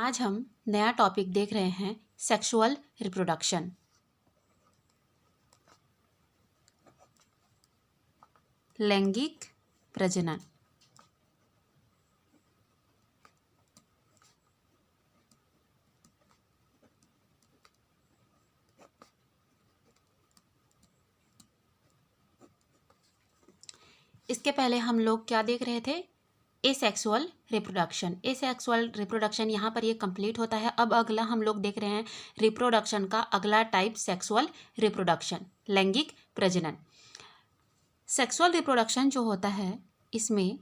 आज हम नया टॉपिक देख रहे हैं सेक्सुअल रिप्रोडक्शन। लैंगिक प्रजनन। इसके पहले हम लोग क्या देख रहे थे? Asexual reproduction. एसेक्सुअल रिप्रोडक्शन यहाँ पर ये कंप्लीट होता है। अब अगला हम लोग देख रहे हैं रिप्रोडक्शन का अगला टाइप, सेक्सुअल रिप्रोडक्शन, लैंगिक प्रजनन। सेक्सुअल रिप्रोडक्शन जो होता है इसमें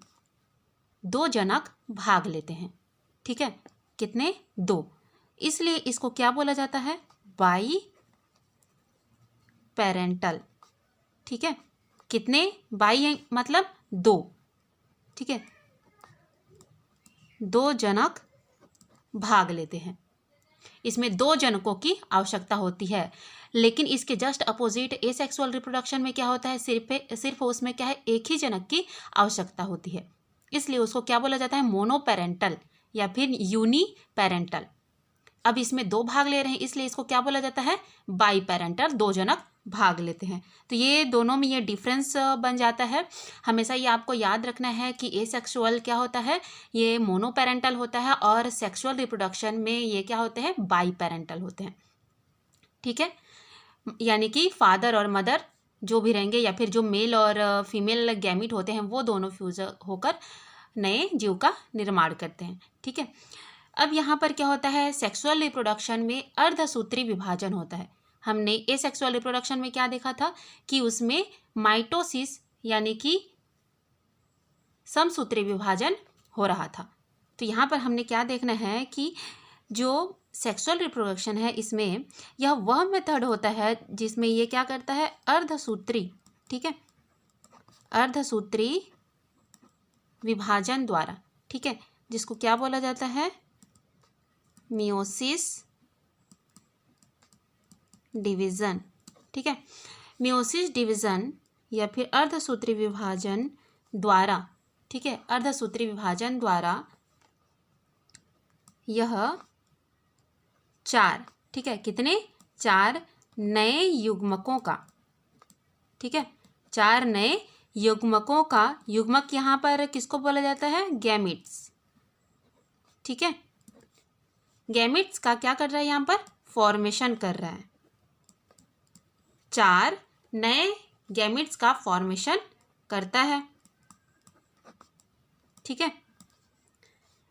दो जनक भाग लेते हैं। ठीक है, कितने? दो। इसलिए इसको क्या बोला जाता है? By parental. ठीक है, कितने? बाई मतलब दो। ठीक है, दो जनक भाग लेते हैं। इसमें दो जनकों की आवश्यकता होती है। लेकिन इसके जस्ट अपोजिट एसेक्सुअल रिप्रोडक्शन में क्या होता है? सिर्फ उसमें क्या है? एक ही जनक की आवश्यकता होती है। इसलिए उसको क्या बोला जाता है? मोनोपेरेंटल या फिर यूनी पेरेंटल। अब इसमें दो भाग ले रहे हैं इसलिए इसको क्या बोला जाता है? बाई पेरेंटल, दो जनक भाग लेते हैं। तो ये दोनों में ये डिफरेंस बन जाता है। हमेशा ये आपको याद रखना है कि एसेक्सुअल क्या होता है? ये मोनोपेरेंटल होता है और सेक्सुअल रिप्रोडक्शन में ये क्या होते हैं? बाई पेरेंटल होते हैं। ठीक है, यानी कि फादर और मदर जो भी रहेंगे या फिर जो मेल और फीमेल गैमिट होते हैं वो दोनों फ्यूज होकर नए जीव का निर्माण करते हैं। ठीक है, अब यहाँ पर क्या होता है? सेक्सुअल रिप्रोडक्शन में अर्धसूत्री विभाजन होता है। हमने एसेक्सुअल रिप्रोडक्शन में क्या देखा था कि उसमें माइटोसिस यानी कि समसूत्री विभाजन हो रहा था। तो यहाँ पर हमने क्या देखना है कि जो सेक्सुअल रिप्रोडक्शन है इसमें यह वह मेथड होता है जिसमें ये क्या करता है? अर्धसूत्री। ठीक है, अर्धसूत्री विभाजन द्वारा। ठीक है, जिसको क्या बोला जाता है? Meiosis division. ठीक है, मियोसिस डिवीजन या फिर अर्धसूत्री विभाजन द्वारा। ठीक है, अर्धसूत्री विभाजन द्वारा यह चार, ठीक है, कितने? चार नए युग्मकों का, ठीक है, चार नए युग्मकों का, युग्मक यहाँ पर किसको बोला जाता है? गैमिट्स। ठीक है, गैमिट्स का क्या कर रहा है? यहाँ पर फॉर्मेशन कर रहा है। चार नए गैमिट्स का फॉर्मेशन करता है। ठीक है,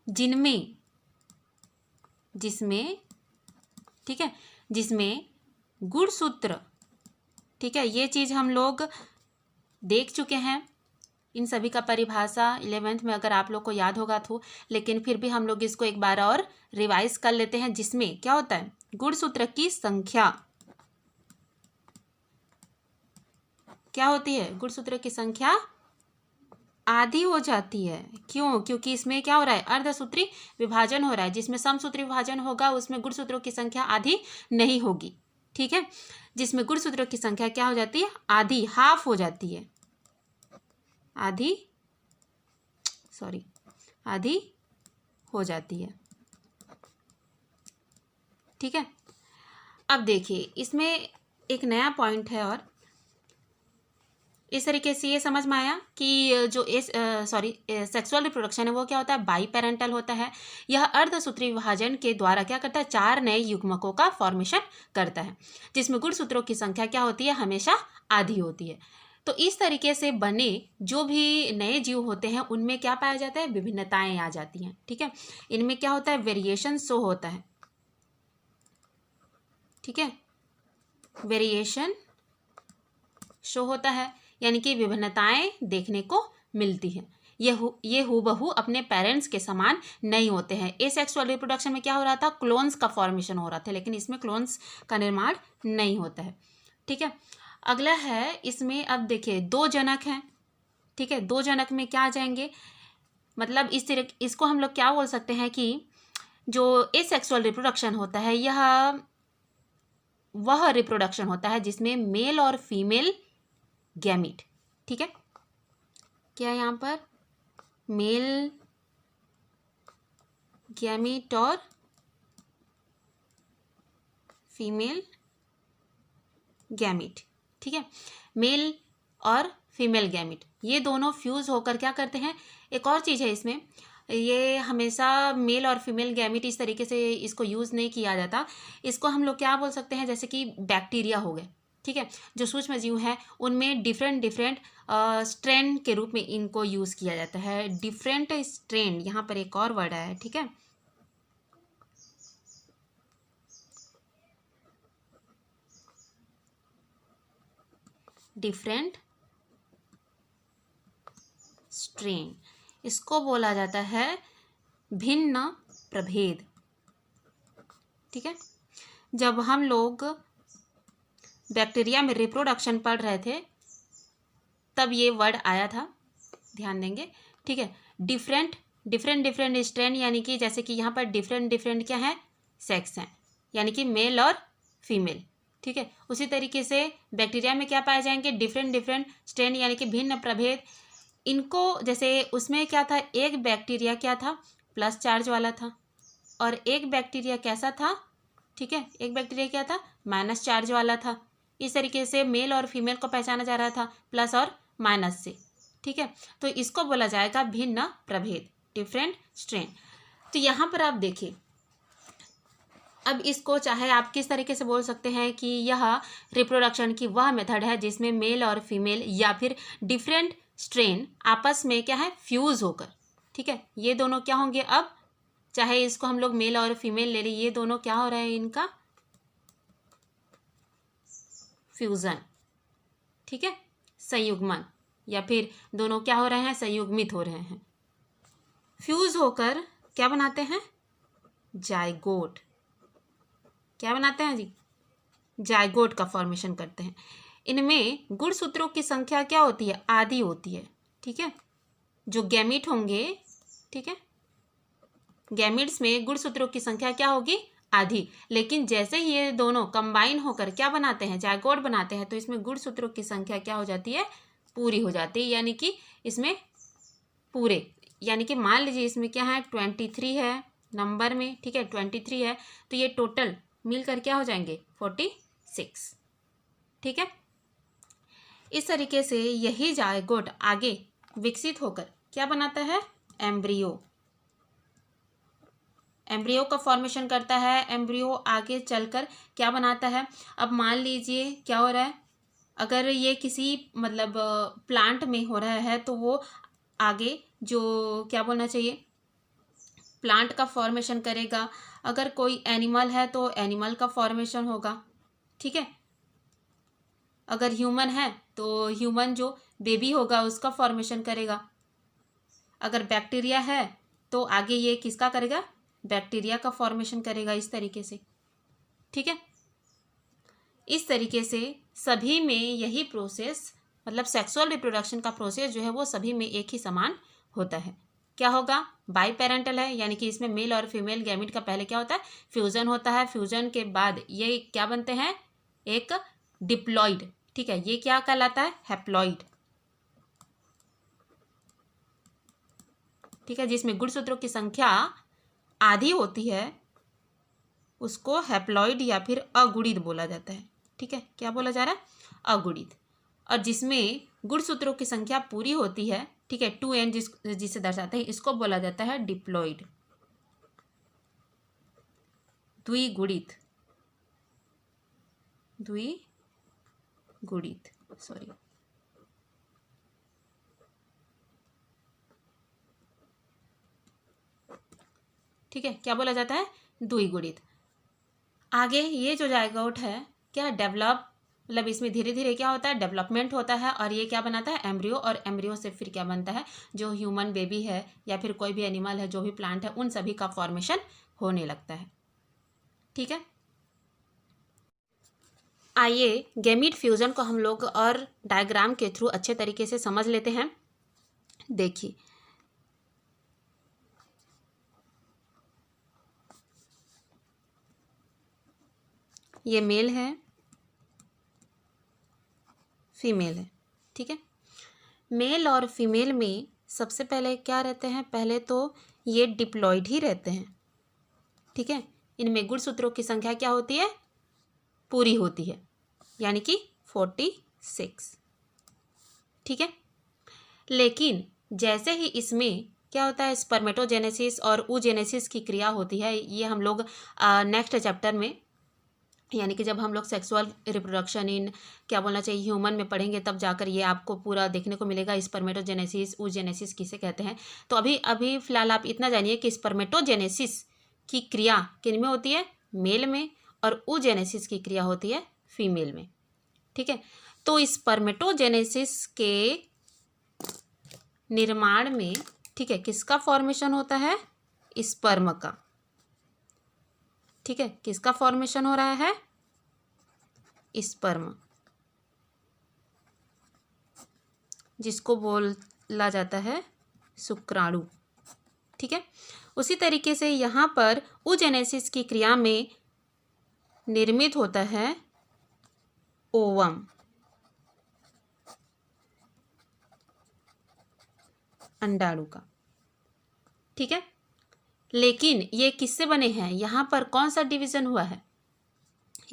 जिसमें ठीक है, जिसमें गुणसूत्र। ठीक है, ये चीज़ हम लोग देख चुके हैं। इन सभी का परिभाषा 11th में अगर आप लोग को याद होगा तो, लेकिन फिर भी हम लोग इसको एक बार और रिवाइज कर लेते हैं। जिसमें क्या होता है? गुणसूत्र की संख्या क्या होती है? गुणसूत्र की संख्या आधी हो जाती है। क्यों? क्योंकि इसमें क्या हो रहा है? अर्धसूत्री विभाजन हो रहा है। जिसमें समसूत्री विभाजन होगा उसमें गुणसूत्रों की संख्या आधी नहीं होगी। ठीक है, जिसमें गुणसूत्रों की संख्या क्या हो जाती है? आधी, हाफ हो जाती है। आधी हो जाती है। ठीक है, अब देखिए इसमें एक नया पॉइंट है और इस तरीके से ये समझ में आया कि जो सेक्सुअल रिप्रोडक्शन है वो क्या होता है? बाई पेरेंटल होता है। यह अर्धसूत्री विभाजन के द्वारा क्या करता है? चार नए युग्मकों का फॉर्मेशन करता है, जिसमें गुणसूत्रों की संख्या क्या होती है? हमेशा आधी होती है। तो इस तरीके से बने जो भी नए जीव होते हैं उनमें क्या पाया जाता है? विभिन्नताएं आ जाती हैं। ठीक है, इनमें क्या होता है? वेरिएशन शो होता है। ठीक है, वेरिएशन शो होता है यानी कि विभिन्नताएं देखने को मिलती हैं। ये हूबहू अपने पेरेंट्स के समान नहीं होते हैं। एसेक्सुअल रिप्रोडक्शन में क्या हो रहा था? क्लोन्स का फॉर्मेशन हो रहा था, लेकिन इसमें क्लोन्स का निर्माण नहीं होता है। ठीक है, अगला है इसमें, अब देखिए दो जनक हैं। ठीक है, दो जनक में क्या आ जाएंगे? मतलब इसको हम लोग क्या बोल सकते हैं कि जो एसेक्सुअल रिप्रोडक्शन होता है यह वह रिप्रोडक्शन होता है जिसमें मेल और फीमेल गैमिट। ठीक है, क्या यहाँ पर? मेल गैमिट और फीमेल गैमिट, ठीक है। मेल और फीमेल गैमिट ये दोनों फ्यूज़ होकर क्या करते हैं, एक और चीज़ है इसमें, ये हमेशा मेल और फीमेल गैमिट इस तरीके से इसको यूज़ नहीं किया जाता। इसको हम लोग क्या बोल सकते हैं, जैसे कि बैक्टीरिया हो गए, ठीक है, जो सूक्ष्म जीव हैं उनमें डिफरेंट डिफरेंट स्ट्रेन के रूप में इनको यूज़ किया जाता है। डिफरेंट स्ट्रेन, यहाँ पर एक और वर्ड आया है, ठीक है, डिफरेंट स्ट्रेन, इसको बोला जाता है भिन्न प्रभेद, ठीक है। जब हम लोग बैक्टीरिया में रिप्रोडक्शन पढ़ रहे थे तब ये वर्ड आया था, ध्यान देंगे, ठीक है। डिफरेंट डिफरेंट डिफरेंट स्ट्रेन, यानी कि जैसे कि यहाँ पर डिफरेंट डिफरेंट क्या है, सेक्स हैं, यानी कि मेल और फीमेल, ठीक है। उसी तरीके से बैक्टीरिया में क्या पाए जाएंगे, डिफरेंट डिफरेंट स्ट्रेन, यानी कि भिन्न प्रभेद। इनको जैसे उसमें क्या था, एक बैक्टीरिया क्या था, प्लस चार्ज वाला था, और एक बैक्टीरिया कैसा था, ठीक है, एक बैक्टीरिया क्या था, माइनस चार्ज वाला था। इस तरीके से मेल और फीमेल को पहचाना जा रहा था प्लस और माइनस से, ठीक है। तो इसको बोला जाएगा भिन्न प्रभेद, डिफरेंट स्ट्रेन। तो यहाँ पर आप देखिए, अब इसको चाहे आप किस तरीके से बोल सकते हैं कि यह रिप्रोडक्शन की वह मेथड है जिसमें मेल और फीमेल या फिर डिफरेंट स्ट्रेन आपस में क्या है, फ्यूज़ होकर, ठीक है, ये दोनों क्या होंगे, अब चाहे इसको हम लोग मेल और फीमेल ले लें, ये दोनों क्या हो रहे हैं, इनका फ्यूज़न, ठीक है, संयुग्मन, या फिर दोनों क्या हो रहे हैं, संयुग्मित हो रहे हैं। फ्यूज़ होकर क्या बनाते हैं, जाइगोट, क्या बनाते हैं जी, जाइगोट का फॉर्मेशन करते हैं। इनमें गुणसूत्रों की संख्या क्या होती है, आधी होती है, ठीक है। जो गैमीट होंगे, ठीक है, गैमिट्स में गुणसूत्रों की संख्या क्या होगी, आधी। लेकिन जैसे ही ये दोनों कंबाइन होकर क्या बनाते हैं, जाइगोट बनाते हैं, तो इसमें गुणसूत्रों की संख्या क्या हो जाती है, पूरी हो जाती है, यानी कि इसमें पूरे, यानी कि मान लीजिए इसमें क्या है, 23 है नंबर में, ठीक है, 23 है, तो ये टोटल मिलकर क्या हो जाएंगे, 46, ठीक है। इस तरीके से यही जाइगोट आगे विकसित होकर क्या बनाता है, एम्ब्रियो, एम्ब्रियो का फॉर्मेशन करता है। एम्ब्रियो आगे चलकर क्या बनाता है, अब मान लीजिए क्या हो रहा है, अगर ये किसी मतलब प्लांट में हो रहा है तो वो आगे जो क्या बोलना चाहिए, प्लांट का फॉर्मेशन करेगा। अगर कोई एनिमल है तो एनिमल का फॉर्मेशन होगा, ठीक है। अगर ह्यूमन है तो ह्यूमन जो बेबी होगा उसका फॉर्मेशन करेगा। अगर बैक्टीरिया है तो आगे ये किसका करेगा, बैक्टीरिया का फॉर्मेशन करेगा, इस तरीके से, ठीक है। इस तरीके से सभी में यही प्रोसेस, मतलब सेक्सुअल रिप्रोडक्शन का प्रोसेस जो है वो सभी में एक ही समान होता है। क्या होगा, बाई पेरेंटल है, यानी कि इसमें मेल और फीमेल गैमिट का पहले क्या होता है, फ्यूजन होता है। फ्यूजन के बाद ये क्या बनते हैं, एक डिप्लॉइड, ठीक है, ये क्या कहलाता है, हैप्लॉइड, ठीक है, जिसमें गुणसूत्रों की संख्या आधी होती है, उसको हैप्लॉइड या फिर अगुणित बोला जाता है, ठीक है। क्या बोला जा रहा है, अगुणित। और जिसमें गुणसूत्रों की संख्या पूरी होती है, ठीक है, 2n जिसे दर्शाते हैं, इसको बोला जाता है डिप्लॉइड, द्विगुणित, द्विगुणित, सॉरी, ठीक है, क्या बोला जाता है, द्विगुणित। आगे ये जो जाइगोट है क्या डेवलप, मतलब इसमें धीरे धीरे क्या होता है, डेवलपमेंट होता है, और ये क्या बनाता है, एम्ब्रियो, और एम्ब्रियो से फिर क्या बनता है, जो ह्यूमन बेबी है या फिर कोई भी एनिमल है, जो भी प्लांट है, उन सभी का फॉर्मेशन होने लगता है, ठीक है। आइए गैमीट फ्यूजन को हम लोग और डायग्राम के थ्रू अच्छे तरीके से समझ लेते हैं। देखिए, ये मेल है, फीमेल है, ठीक है। मेल और फीमेल में सबसे पहले क्या रहते हैं, पहले तो ये डिप्लॉइड ही रहते हैं, ठीक है। इनमें गुणसूत्रों की संख्या क्या होती है, पूरी होती है, यानी कि 46। ठीक है। लेकिन जैसे ही इसमें क्या होता है, स्पर्मेटोजेनेसिस और oogenesis की क्रिया होती है, ये हम लोग नेक्स्ट चैप्टर में, यानी कि जब हम लोग सेक्सुअल रिप्रोडक्शन इन क्या बोलना चाहिए ह्यूमन में पढ़ेंगे, तब जाकर ये आपको पूरा देखने को मिलेगा स्पर्मेटोजेनेसिस oogenesis किसे कहते हैं। तो अभी अभी फिलहाल आप इतना जानिए कि स्पर्मेटोजेनेसिस की क्रिया किन में होती है, मेल में, और oogenesis की क्रिया होती है फीमेल में। ठीक है। तो स्पर्मेटोजेनेसिस के निर्माण में, ठीक है, किसका फॉर्मेशन होता है, स्पर्म का। ठीक है, किसका फॉर्मेशन हो रहा है, स्पर्म, जिसको बोला जाता है शुक्राणु। ठीक है। उसी तरीके से यहाँ पर oogenesis की क्रिया में निर्मित होता है ओवम, अंडाणु का। ठीक है। लेकिन ये किससे बने हैं, यहाँ पर कौन सा डिवीजन हुआ है,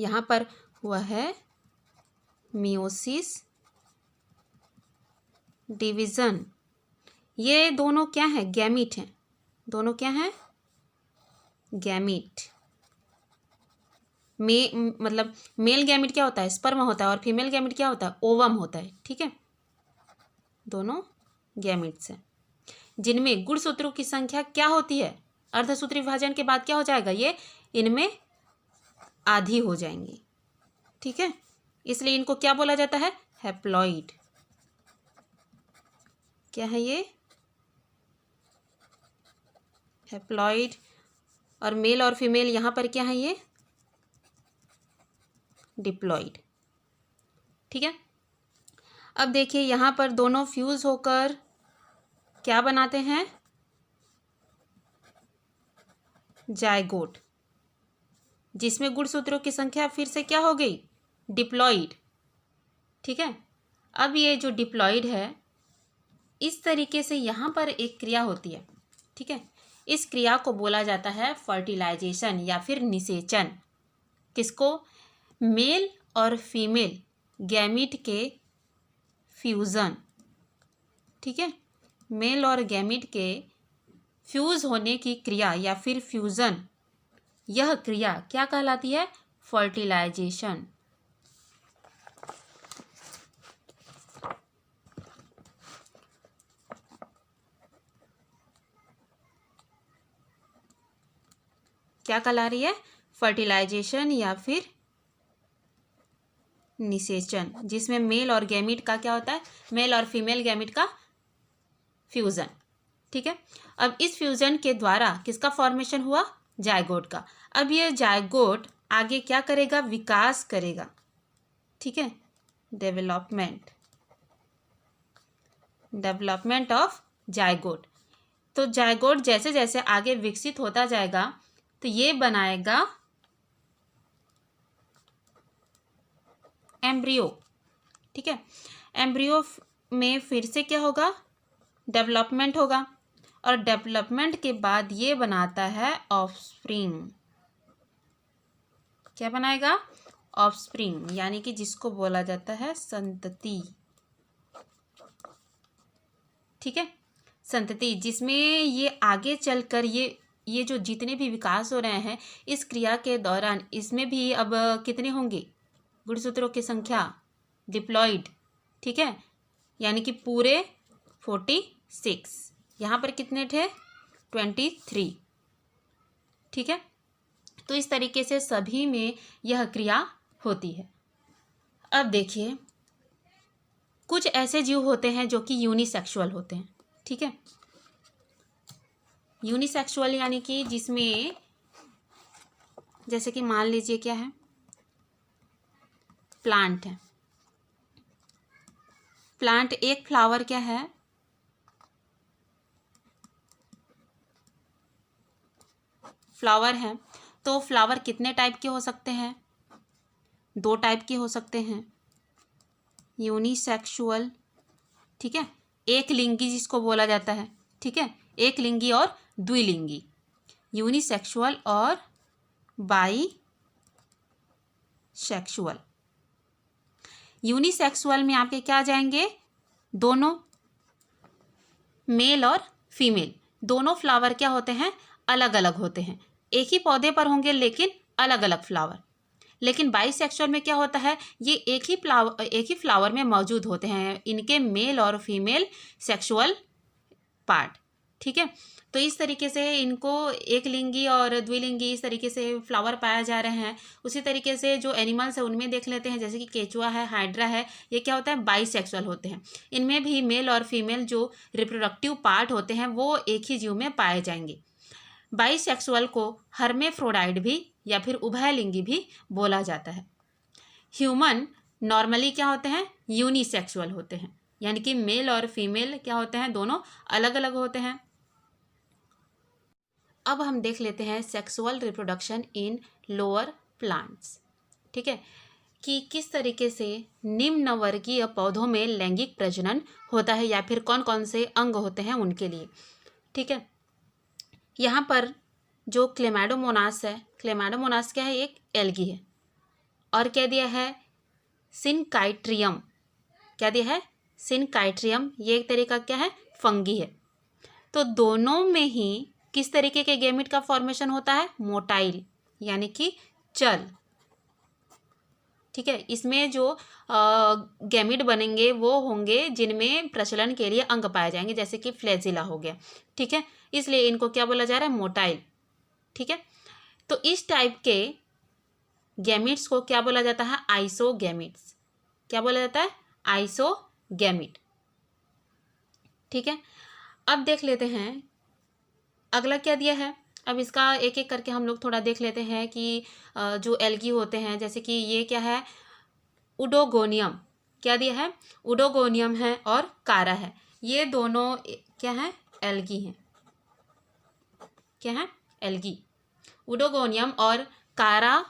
यहाँ पर हुआ है मियोसिस डिवीजन। ये दोनों क्या है, गैमीट हैं, दोनों क्या हैं, गैमीट। मतलब मेल गैमीट क्या होता है, स्पर्म होता है, और फीमेल गैमीट क्या होता है, ओवम होता है। ठीक है, दोनों गैमीट्स हैं जिनमें गुणसूत्रों की संख्या क्या होती है, अर्धसूत्री विभाजन के बाद क्या हो जाएगा, ये इनमें आधी हो जाएंगी। ठीक है, इसलिए इनको क्या बोला जाता है, हैप्लॉइड। क्या है ये, हैप्लॉइड। और मेल और फीमेल यहाँ पर क्या है, ये डिप्लॉइड। ठीक है। अब देखिए यहाँ पर दोनों फ्यूज होकर क्या बनाते हैं, जायगोट, जिसमें गुणसूत्रों की संख्या फिर से क्या हो गई, डिप्लॉइड। ठीक है। अब ये जो डिप्लॉइड है, इस तरीके से यहाँ पर एक क्रिया होती है। ठीक है, इस क्रिया को बोला जाता है फर्टिलाइजेशन या फिर निषेचन। किसको, मेल और फीमेल गैमीट के फ्यूज़न। ठीक है, मेल और गैमीट के फ्यूज होने की क्रिया या फिर फ्यूज़न, यह क्रिया क्या कहलाती है, फर्टिलाइजेशन। क्या कहला रही है, फर्टिलाइजेशन या फिर निषेचन, जिसमें मेल और गैमीट का क्या होता है, मेल और फीमेल गैमीट का फ्यूजन। ठीक है। अब इस फ्यूजन के द्वारा किसका फॉर्मेशन हुआ, जायगोट का। अब ये जायगोट आगे क्या करेगा, विकास करेगा। ठीक है, डेवलपमेंट ऑफ जायगोट। तो जायगोट जैसे जैसे आगे विकसित होता जाएगा, तो ये बनाएगा एम्ब्रियो। ठीक है, एम्ब्रियो में फिर से क्या होगा, डेवलपमेंट होगा, और डेवलपमेंट के बाद ये बनाता है ऑफस्प्रिंग। क्या बनाएगा, ऑफस्प्रिंग, यानी कि जिसको बोला जाता है संतति। ठीक है, संतति, जिसमें ये आगे चलकर ये जो जितने भी विकास हो रहे हैं, इस क्रिया के दौरान इसमें भी अब कितने होंगे, गुणसूत्रों की संख्या, डिप्लॉइड। ठीक है, यानी कि पूरे 46, यहाँ पर कितने थे, 23। ठीक है, तो इस तरीके से सभी में यह क्रिया होती है। अब देखिए, कुछ ऐसे जीव होते हैं जो कि यूनिसेक्सुअल होते हैं। ठीक है, यूनिसेक्सुअल यानी कि जिसमें, जैसे कि मान लीजिए क्या है, प्लांट है, प्लांट एक फ्लावर क्या है, फ्लावर है। तो फ्लावर कितने टाइप के हो सकते हैं, 2 टाइप के हो सकते हैं, यूनिसेक्सुअल। ठीक है, एक लिंगी जिसको बोला जाता है। ठीक है, एक लिंगी और द्विलिंगी, यूनिसेक्सुअल और बाई सेक्सुअल। यूनिसेक्सुअल में आपके क्या आ जाएंगे, दोनों मेल और फीमेल दोनों फ्लावर क्या होते हैं, अलग अलग होते हैं, एक ही पौधे पर होंगे लेकिन अलग अलग फ्लावर। लेकिन बाइसेक्सुअल में क्या होता है, ये एक ही फ्लावर में मौजूद होते हैं, इनके मेल और फीमेल सेक्सुअल पार्ट। ठीक है, तो इस तरीके से इनको एक लिंगी और द्विलिंगी इस तरीके से फ्लावर पाया जा रहे हैं। उसी तरीके से जो एनिमल्स है उनमें देख लेते हैं, जैसे कि केचुआ है, हाइड्रा है, ये क्या होता है, बाइसेक्सुअल होते हैं। इनमें भी मेल और फीमेल जो रिप्रोडक्टिव पार्ट होते हैं वो एक ही जीव में पाए जाएंगे। बाइसेक्सुअल को हर्मेफ्रोडाइट भी या फिर उभयलिंगी भी बोला जाता है। ह्यूमन नॉर्मली क्या होते हैं, यूनिसेक्सुअल होते हैं, यानी कि मेल और फीमेल क्या होते हैं, दोनों अलग अलग होते हैं। अब हम देख लेते हैं sexual reproduction in lower plants. ठीक है, कि किस तरीके से निम्न वर्गीय पौधों में लैंगिक प्रजनन होता है या फिर कौन कौन से अंग होते हैं उनके लिए। ठीक है, यहाँ पर जो क्लेमाइडोमोनास है, क्लेमाइडोमोनास क्या है, एक एल्गी है, और क्या दिया है, सिनकाइट्रियम, क्या दिया है, सिनकाइट्रियम, ये एक तरीका क्या है, फंगी है। तो दोनों में ही किस तरीके के गैमेट का फॉर्मेशन होता है, मोटाइल यानी कि चल। ठीक है, इसमें जो गैमेट बनेंगे वो होंगे जिनमें प्रचलन के लिए अंग पाए जाएंगे, जैसे कि फ्लैजिला हो गया। ठीक है, इसलिए इनको क्या बोला जा रहा है, मोटाइल। ठीक है, तो इस टाइप के गैमेट्स को क्या बोला जाता है, आइसोगैमेट्स। क्या बोला जाता है, आइसोगैमेट। ठीक है, अब देख लेते हैं अगला क्या दिया है। अब इसका एक एक करके हम लोग थोड़ा देख लेते हैं कि जो एल्गी होते हैं, जैसे कि ये क्या है, उडोगोनियम, क्या दिया है, उडोगोनियम है और कारा है, ये दोनों क्या है, एल्गी हैं। क्या है, एल्गी। उडोगोनियम और कारा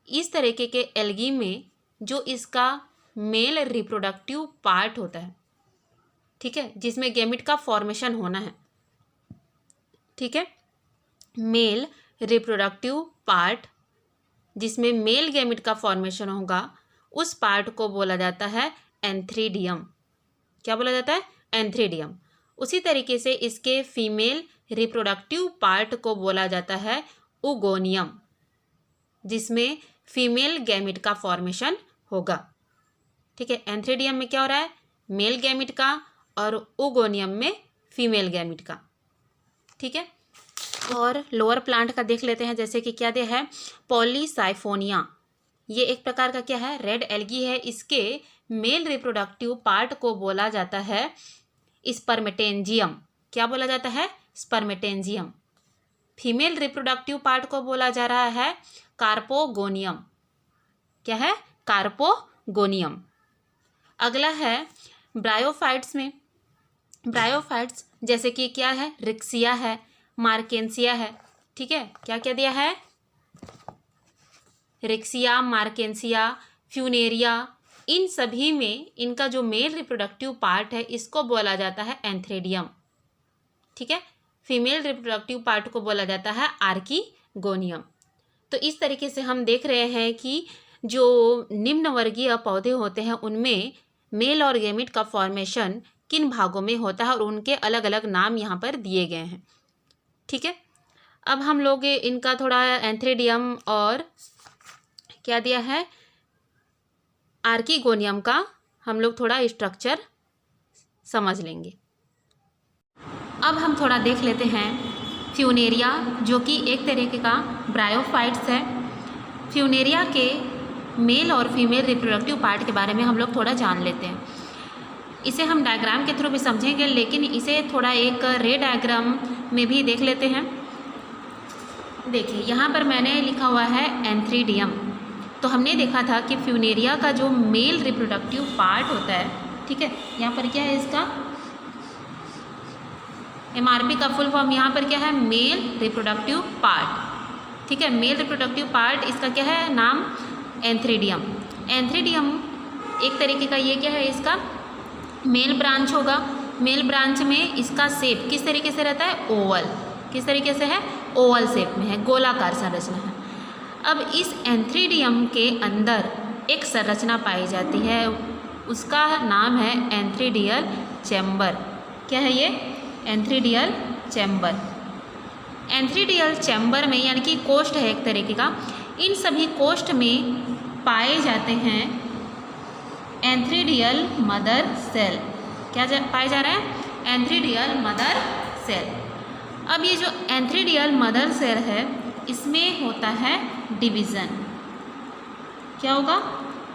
इस तरीके के एल्गी में जो इसका मेल रिप्रोडक्टिव पार्ट होता है, ठीक है, जिसमें गैमेट का फॉर्मेशन होना है। ठीक है, मेल रिप्रोडक्टिव पार्ट जिसमें मेल गैमेट का फॉर्मेशन होगा, उस पार्ट को बोला जाता है एंथ्रीडियम। क्या बोला जाता है, एंथ्रीडियम। उसी तरीके से इसके फीमेल रिप्रोडक्टिव पार्ट को बोला जाता है उगोनियम, जिसमें फीमेल गैमेट का फॉर्मेशन होगा। ठीक है, एंथ्रीडियम में क्या हो रहा है, मेल गैमेट का, और उगोनियम में फीमेल गैमेट का। ठीक है, और लोअर प्लांट का देख लेते हैं, जैसे कि क्या दिया है, पॉलीसाइफोनिया, ये एक प्रकार का क्या है, रेड एल्गी है। इसके मेल रिप्रोडक्टिव पार्ट को बोला जाता है स्पर्मेटेंजियम। क्या बोला जाता है, स्पर्मेटेंजियम। फीमेल रिप्रोडक्टिव पार्ट को बोला जा रहा है कार्पोगोनियम। क्या है, कार्पोगोनियम। अगला है ब्रायोफाइट्स में, ब्रायोफाइट्स जैसे कि क्या है, रिक्सिया है, मार्केंसिया है। ठीक है, क्या क्या दिया है, रिक्सिया, मार्केंसिया, फ्यूनेरिया, इन सभी में इनका जो मेल रिप्रोडक्टिव पार्ट है इसको बोला जाता है एंथ्रेडियम। ठीक है, फीमेल रिप्रोडक्टिव पार्ट को बोला जाता है आर्कीगोनियम। तो इस तरीके से हम देख रहे हैं कि जो निम्न वर्गीय पौधे होते हैं उनमें मेल और गैमेट का फॉर्मेशन किन भागों में होता है और उनके अलग अलग नाम यहाँ पर दिए गए हैं। ठीक है, अब हम लोग इनका थोड़ा एंथ्रेडियम और क्या दिया है, आर्कीगोनियम का हम लोग थोड़ा स्ट्रक्चर समझ लेंगे। अब हम थोड़ा देख लेते हैं फ्यूनेरिया, जो कि एक तरीके का ब्रायोफाइट्स है। फ्यूनेरिया के मेल और फीमेल रिप्रोडक्टिव पार्ट के बारे में हम लोग थोड़ा जान लेते हैं। इसे हम डायग्राम के थ्रू भी समझेंगे, लेकिन इसे थोड़ा एक रे डायग्राम में भी देख लेते हैं। देखिए यहाँ पर मैंने लिखा हुआ है एंथ्रीडियम। तो हमने देखा था कि फ्यूनेरिया का जो मेल रिप्रोडक्टिव पार्ट होता है, ठीक है, यहाँ पर क्या है, इसका MRP का फुल फॉर्म यहाँ पर क्या है, मेल रिप्रोडक्टिव पार्ट। ठीक है, मेल रिप्रोडक्टिव पार्ट इसका क्या है, नाम एंथ्रीडियम। एंथ्रीडियम एक तरीके का ये क्या है, इसका मेल ब्रांच होगा। मेल ब्रांच में इसका शेप किस तरीके से रहता है, ओवल। किस तरीके से है, ओवल शेप में है, गोलाकार संरचना है। अब इस एंथ्रीडियम के अंदर एक संरचना पाई जाती है, उसका नाम है एंथ्रीडियल चैम्बर। क्या है ये? Antheridial chamber. एंथ्रीडियल चैम्बर में यानी कि कोष्ठ है एक तरीके का, इन सभी कोष्ठ में पाए जाते हैं एंथ्रीडियल मदर सेल। क्या पाया जा रहा है? Antheridial mother cell. अब ये जो एंथ्रीडियल मदर सेल है इसमें होता है डिवीज़न। क्या होगा?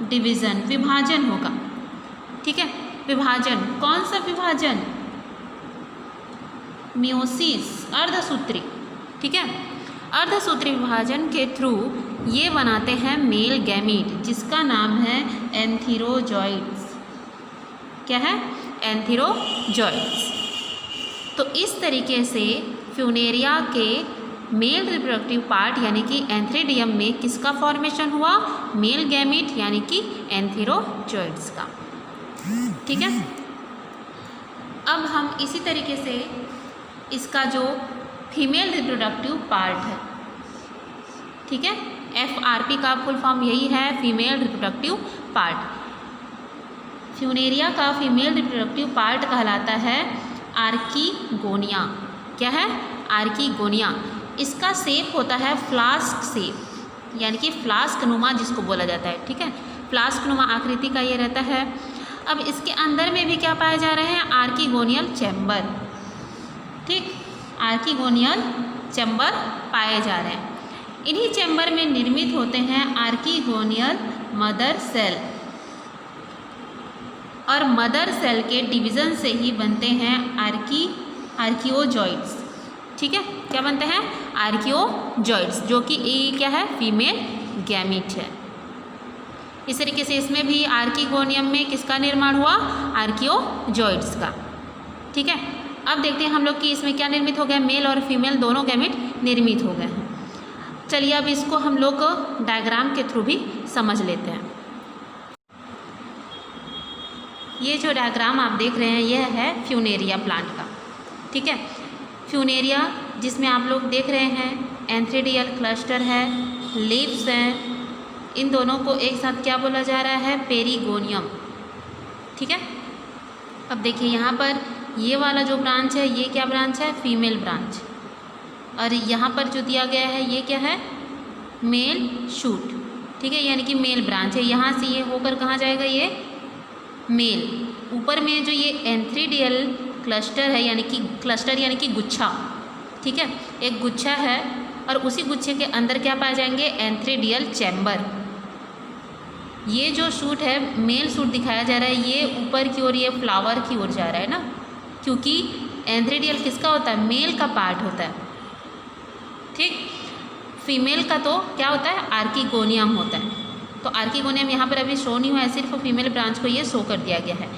डिवीज़न, विभाजन होगा। ठीक है, विभाजन। कौन सा विभाजन? मियोसिस, अर्धसूत्री। ठीक है, अर्धसूत्री विभाजन के थ्रू ये बनाते हैं मेल गैमीट, जिसका नाम है एंथीरोजॉइड्स। क्या है? एंथीरोजॉइड्स। तो इस तरीके से फ्यूनेरिया के मेल रिप्रोडक्टिव पार्ट यानी कि एंथ्रीडियम में किसका फॉर्मेशन हुआ? मेल गैमीट यानी कि एंथीरोजॉइड्स का। ठीक है, अब हम इसी तरीके से इसका जो फीमेल रिप्रोडक्टिव पार्ट है, ठीक है, FRP का फुल फॉर्म यही है, फीमेल रिप्रोडक्टिव पार्ट। फ्यूनेरिया का फीमेल रिप्रोडक्टिव पार्ट कहलाता है आर्कीगोनिया। क्या है? आर्कीगोनिया। इसका शेप होता है फ्लास्क शेप, यानी कि फ्लास्क नुमा जिसको बोला जाता है। ठीक है, फ्लास्क नुमा आकृति का ये रहता है। अब इसके अंदर में भी क्या पाए जा रहे हैं? आर्कीगोनियल चैम्बर। ठीक, आर्कीगोनियल चैम्बर पाए जा रहे हैं। इन्हीं चैम्बर में निर्मित होते हैं आर्कीगोनियल मदर सेल, और मदर सेल के डिवीज़न से ही बनते हैं आर्कियोजॉइड्स। ठीक है, क्या बनते हैं? आर्कियोजॉइड्स, जो कि क्या है? फीमेल गैमीट है। इस तरीके से इसमें भी आर्कीगोनियम में किसका निर्माण हुआ? आर्कियोजॉइड्स का। ठीक है, अब देखते हैं हम लोग कि इसमें क्या निर्मित हो गया? मेल और फीमेल दोनों गैमीट निर्मित हो गए हैं। चलिए अब इसको हम लोग डायग्राम के थ्रू भी समझ लेते हैं। ये जो डायग्राम आप देख रहे हैं यह है फ्यूनेरिया प्लांट का। ठीक है, फ्यूनेरिया जिसमें आप लोग देख रहे हैं एंथ्रीडियल क्लस्टर है, लीव्स हैं, इन दोनों को एक साथ क्या बोला जा रहा है? पेरिगोनियम। ठीक है, अब देखिए यहाँ पर ये वाला जो ब्रांच है ये क्या ब्रांच है? Female branch. और यहाँ पर जो दिया गया है ये क्या है? Male shoot. ठीक है, यानी कि मेल ब्रांच है। यहाँ से ये होकर कहाँ जाएगा? ये मेल। ऊपर में जो ये एंथ्रीडियल क्लस्टर है यानी कि क्लस्टर यानी कि गुच्छा, ठीक है, एक गुच्छा है और उसी गुच्छे के अंदर क्या पाए जाएंगे? Antheridial chamber. ये जो शूट है मेल शूट दिखाया जा रहा है, ये ऊपर की ओर, ये फ्लावर की ओर जा रहा है ना, क्योंकि एंथ्रीडियल किसका होता है? मेल का पार्ट होता है। ठीक, फीमेल का तो क्या होता है? आर्कीगोनियम होता है। तो आर्कीगोनियम यहाँ पर अभी शो नहीं हुआ है, सिर्फ फीमेल ब्रांच को ये शो कर दिया गया है।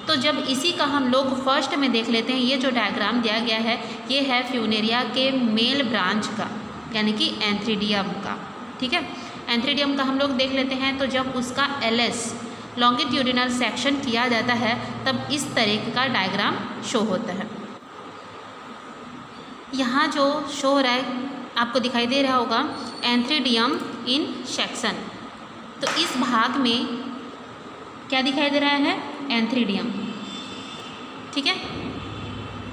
तो जब इसी का हम लोग फर्स्ट में देख लेते हैं, ये जो डायग्राम दिया गया है ये है फ्यूनेरिया के मेल ब्रांच का यानी कि एंथ्रीडियम का। ठीक है, एंथ्रीडियम का हम लोग देख लेते हैं। तो जब उसका LS लॉन्गिट्यूडिनल सेक्शन किया जाता है तब इस तरह का डायग्राम शो होता है। यहाँ जो शो हो रहा है आपको दिखाई दे रहा होगा एंथ्रीडियम इन सेक्शन। तो इस भाग में क्या दिखाई दे रहा है? एंथ्रीडियम। ठीक है,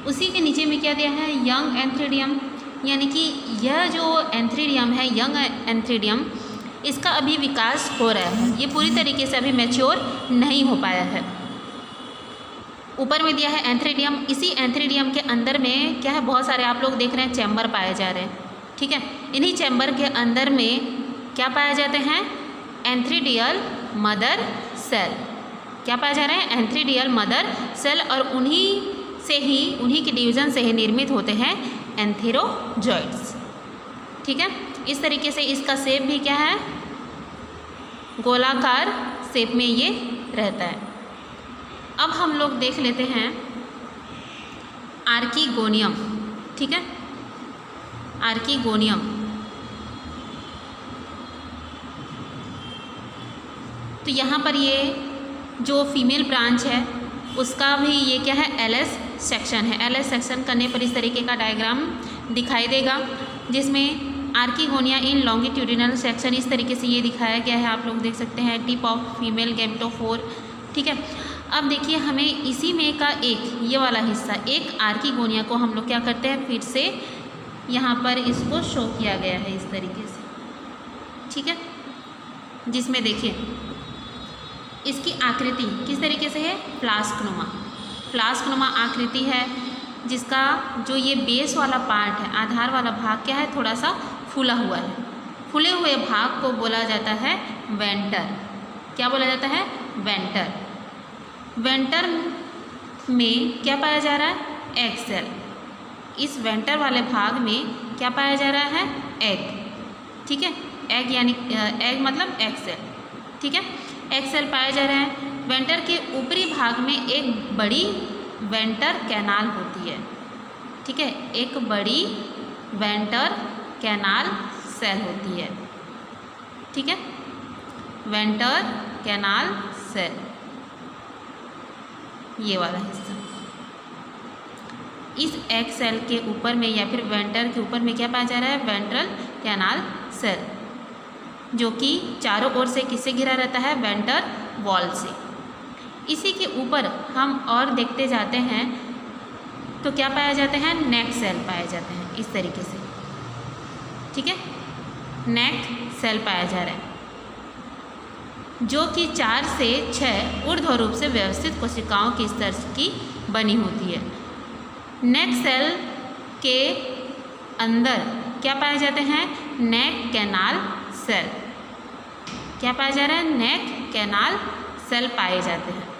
उसी के नीचे में क्या दिया है? यंग एंथ्रीडियम, यानी कि यह जो एंथ्रीडियम है, यंग एंथ्रीडियम, इसका अभी विकास हो रहा है, ये पूरी तरीके से अभी मैच्योर नहीं हो पाया है। ऊपर में दिया है एंथ्रीडियम, इसी एंथ्रीडियम के अंदर में क्या है? बहुत सारे आप लोग देख रहे हैं चैम्बर पाए जा रहे हैं। ठीक है, इन्हीं चैम्बर के अंदर में क्या पाए जाते हैं? Antheridial mother cell. क्या पाए जा रहे हैं? एंथ्रीडियल मदर सेल, और उन्हीं के डिवीज़न से ही निर्मित होते हैं एंथीरोजॉइड्स। ठीक है, इस तरीके से इसका शेप भी क्या है? गोलाकार शेप में ये रहता है। अब हम लोग देख लेते हैं आर्कीगोनियम। ठीक है, आर्कीगोनियम तो यहाँ पर ये जो फीमेल ब्रांच है उसका भी ये क्या है? LS सेक्शन है। LS सेक्शन करने पर इस तरीके का डायग्राम दिखाई देगा, जिसमें आर्किगोनिया इन लॉन्गिट्यूडिनल सेक्शन, इस तरीके से ये दिखाया गया है, आप लोग देख सकते हैं, टिप ऑफ फीमेल गैमेटोफोर। ठीक है, अब देखिए हमें इसी में का एक ये वाला हिस्सा, एक आर्किगोनिया को हम लोग क्या करते हैं, फिर से यहाँ पर इसको शो किया गया है इस तरीके से। ठीक है, जिसमें देखिए इसकी आकृति किस तरीके से है, फ्लास्कनुमा, फ्लास्कनुमा आकृति है, जिसका जो ये बेस वाला पार्ट है, आधार वाला भाग क्या है, थोड़ा सा फूला हुआ है। फूले हुए भाग को बोला जाता है वेंटर। क्या बोला जाता है, वेंटर। वेंटर में क्या पाया जा रहा है, एग सेल। इस वेंटर वाले भाग में क्या पाया जा रहा है, एग। ठीक है, एग यानी एग मतलब एग सेल। ठीक है, एग सेल पाए जा रहे हैं। वेंटर के ऊपरी भाग में एक बड़ी वेंटर कैनाल होती है। ठीक है, एक बड़ी वेंटर कैनाल सेल होती है। ठीक है, वेंटर कैनाल सेल, ये वाला हिस्सा। इस एग सेल के ऊपर में या फिर वेंटर के ऊपर में क्या पाया जा रहा है, वेंट्रल कैनाल सेल, जो कि चारों ओर से किससे घिरा रहता है, वेंटर वॉल से। इसी के ऊपर हम और देखते जाते हैं तो क्या पाया जाते हैं, नेक सेल पाए जाते हैं इस तरीके से। ठीक है, नेक सेल पाया जा रहा है, जो कि 4 से 6 ऊर्ध्व रूप से व्यवस्थित कोशिकाओं के स्तर की बनी होती है। नेक सेल के अंदर क्या पाए जाते हैं, नेक कैनाल सेल। क्या पाया जा रहा है, नेक कैनाल सेल पाए जाते हैं।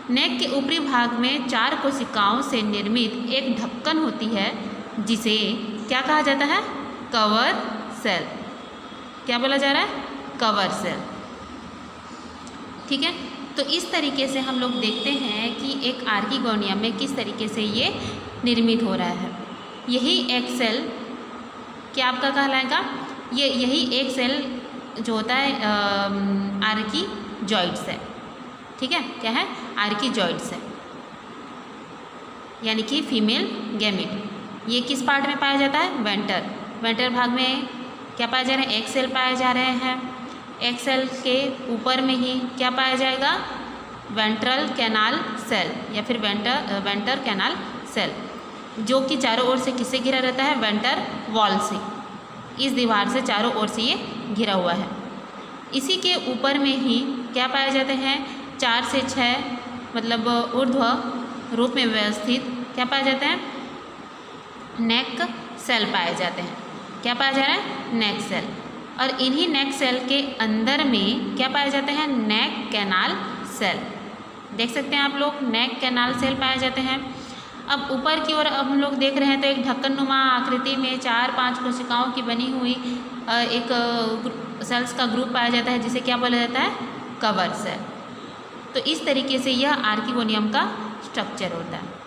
नेक के ऊपरी भाग में 4 कोशिकाओं से निर्मित एक ढक्कन होती है, जिसे क्या कहा जाता है, कवर सेल। क्या बोला जा रहा है, कवर सेल। ठीक है, तो इस तरीके से हम लोग देखते हैं कि एक आर्किगोनिया में किस तरीके से ये निर्मित हो रहा है। यही एक सेल क्या आपका कहलाएगा, यही एक सेल जो होता है आर्किजॉइड्स है। ठीक है, क्या है, आर्किजॉइड्स है, यानी कि फीमेल गैमेट। ये किस पार्ट में पाया जाता है, वेंटर। वेंटर भाग में क्या पाया जा रहा है, एग सेल पाए जा रहे हैं। एग सेल के ऊपर में ही क्या पाया जाएगा, वेंट्रल कैनाल सेल या फिर वेंटर कैनाल सेल, जो कि चारों ओर से किससे घिरा रहता है, वेंटर वॉल से। इस दीवार से चारों ओर से ये घिरा हुआ है। इसी के ऊपर में ही क्या पाए जाते हैं, 4 से 6 मतलब ऊर्ध्व रूप में व्यवस्थित क्या पाए जाते हैं, नेक सेल पाए जाते हैं। क्या पाया जा रहा है, नेक सेल। और इन्हीं नेक सेल के अंदर में क्या पाए जाते हैं, नेक कैनाल सेल। देख सकते हैं आप लोग, नेक कैनाल सेल पाए जाते हैं। अब ऊपर की ओर अब हम लोग देख रहे हैं तो एक ढक्कन नुमा आकृति में 4-5 कोशिकाओं की बनी हुई एक सेल्स का ग्रुप पाया जाता है, जिसे क्या बोला जाता है, कवर सेल। तो इस तरीके से यह आर्किगोनियम का स्ट्रक्चर होता है।